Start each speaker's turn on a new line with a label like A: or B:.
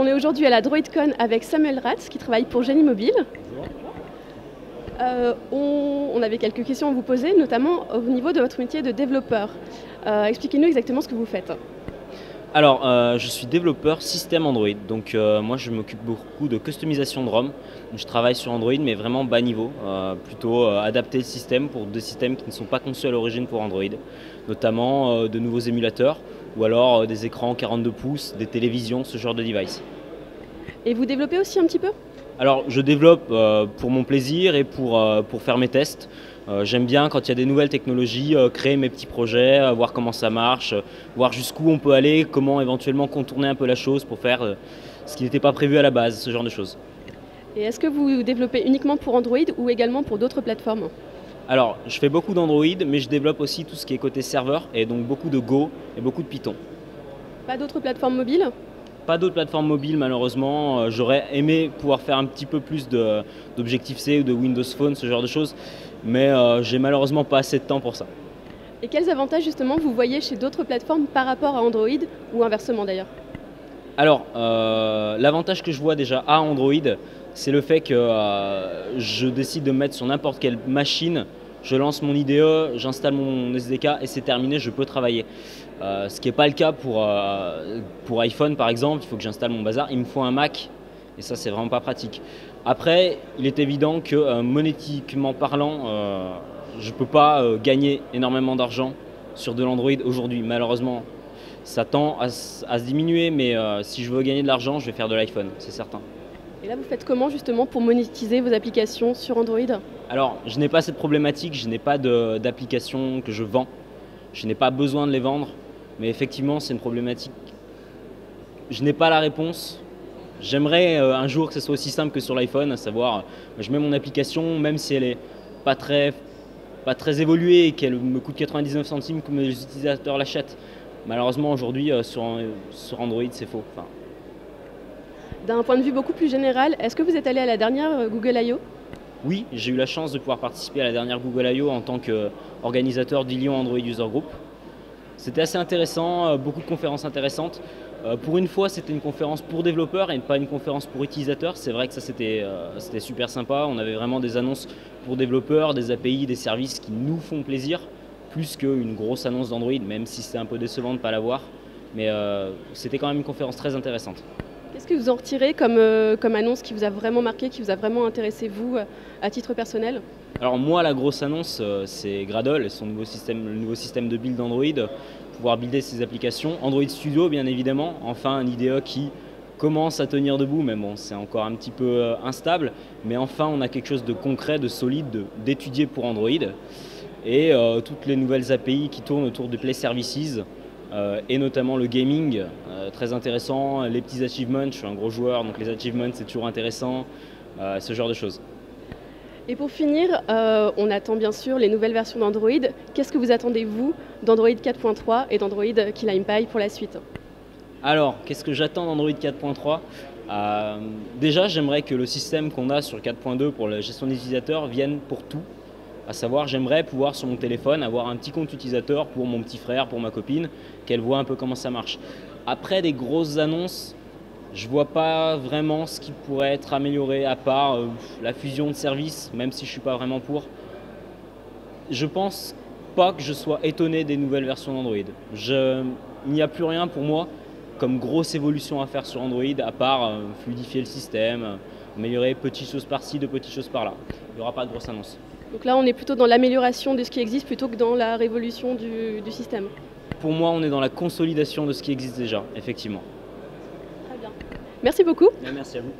A: est aujourd'hui à la DroidCon avec Samuel Ratz qui travaille pour Génie Mobile. On avait quelques questions à vous poser, notamment au niveau de votre métier de développeur. Expliquez-nous exactement ce que vous faites.
B: Alors, je suis développeur système Android, donc moi je m'occupe beaucoup de customisation de ROM. Je travaille sur Android mais vraiment bas niveau, plutôt adapter le système pour des systèmes qui ne sont pas conçus à l'origine pour Android, notamment de nouveaux émulateurs ou alors des écrans 42 pouces, des télévisions, ce genre de device.
A: Et vous développez aussi un petit peu ?
B: Alors je développe pour mon plaisir et pour faire mes tests. J'aime bien quand il y a des nouvelles technologies, créer mes petits projets, voir comment ça marche, voir jusqu'où on peut aller, comment éventuellement contourner un peu la chose pour faire ce qui n'était pas prévu à la base, ce genre de choses.
A: Et est-ce que vous développez uniquement pour Android ou également pour d'autres plateformes ?
B: Alors je fais beaucoup d'Android, mais je développe aussi tout ce qui est côté serveur, et donc beaucoup de Go et beaucoup de Python.
A: Pas d'autres plateformes mobiles ?
B: Pas d'autres plateformes mobiles malheureusement, j'aurais aimé pouvoir faire un petit peu plus d'Objective-C ou de Windows Phone, ce genre de choses, mais j'ai malheureusement pas assez de temps pour ça.
A: Et quels avantages justement vous voyez chez d'autres plateformes par rapport à Android ou inversement d'ailleurs ?
B: Alors, l'avantage que je vois déjà à Android, c'est le fait que je décide de me mettre sur n'importe quelle machine, je lance mon IDE, j'installe mon SDK et c'est terminé, je peux travailler. Ce qui n'est pas le cas pour iPhone par exemple, il faut que j'installe mon bazar, il me faut un Mac et ça c'est vraiment pas pratique. Après, il est évident que monétiquement parlant, je ne peux pas gagner énormément d'argent sur de l'Android aujourd'hui, malheureusement. Ça tend à se diminuer, mais si je veux gagner de l'argent, je vais faire de l'iPhone, c'est certain.
A: Et là, vous faites comment justement pour monétiser vos applications sur Android ?
B: Alors, je n'ai pas cette problématique, je n'ai pas d'applications que je vends. Je n'ai pas besoin de les vendre, mais effectivement, c'est une problématique. Je n'ai pas la réponse. J'aimerais un jour que ce soit aussi simple que sur l'iPhone, à savoir, je mets mon application, même si elle n'est pas très évoluée et qu'elle me coûte 99 centimes que mes utilisateurs l'achètent. Malheureusement, aujourd'hui, sur Android, c'est faux. Enfin.
A: D'un point de vue beaucoup plus général, est-ce que vous êtes allé à la dernière Google I.O. ?
B: Oui, j'ai eu la chance de pouvoir participer à la dernière Google I.O. en tant qu'organisateur du Lyon Android User Group. C'était assez intéressant, beaucoup de conférences intéressantes. Pour une fois, c'était une conférence pour développeurs et pas une conférence pour utilisateurs. C'est vrai que ça, c'était super sympa. On avait vraiment des annonces pour développeurs, des API, des services qui nous font plaisir, plus qu'une grosse annonce d'Android, même si c'était un peu décevant de ne pas l'avoir. Mais c'était quand même une conférence très intéressante.
A: Qu'est-ce que vous en retirez comme annonce qui vous a vraiment marqué, qui vous a vraiment intéressé, vous, à titre personnel ?
B: Alors moi, la grosse annonce, c'est Gradle et le nouveau système de build d'Android, pouvoir builder ses applications. Android Studio, bien évidemment, enfin un IDE qui commence à tenir debout, mais bon, c'est encore un petit peu instable. Mais enfin, on a quelque chose de concret, de solide, d'étudier pour Android. Et toutes les nouvelles API qui tournent autour du Play Services, et notamment le gaming, très intéressant, les petits achievements, je suis un gros joueur, donc les achievements c'est toujours intéressant, ce genre de choses.
A: Et pour finir, on attend bien sûr les nouvelles versions d'Android. Qu'est-ce que vous attendez, vous, d'Android 4.3 et d'Android Key Lime Pie pour la suite ?
B: Alors, qu'est-ce que j'attends d'Android 4.3 ? Déjà, j'aimerais que le système qu'on a sur 4.2 pour la gestion des utilisateurs vienne pour tout. À savoir, j'aimerais pouvoir sur mon téléphone avoir un petit compte utilisateur pour mon petit frère, pour ma copine, qu'elle voit un peu comment ça marche. Après des grosses annonces, je ne vois pas vraiment ce qui pourrait être amélioré à part la fusion de services, même si je ne suis pas vraiment pour. Je pense pas que je sois étonné des nouvelles versions d'Android. Il n'y a plus rien pour moi comme grosse évolution à faire sur Android, à part fluidifier le système, améliorer petites choses par-ci, de petites choses par-là. Il n'y aura pas de grosse annonce.
A: Donc là, on est plutôt dans l'amélioration de ce qui existe plutôt que dans la révolution du système.
B: Pour moi, on est dans la consolidation de ce qui existe déjà, effectivement.
A: Très bien. Merci beaucoup.
B: Merci à vous.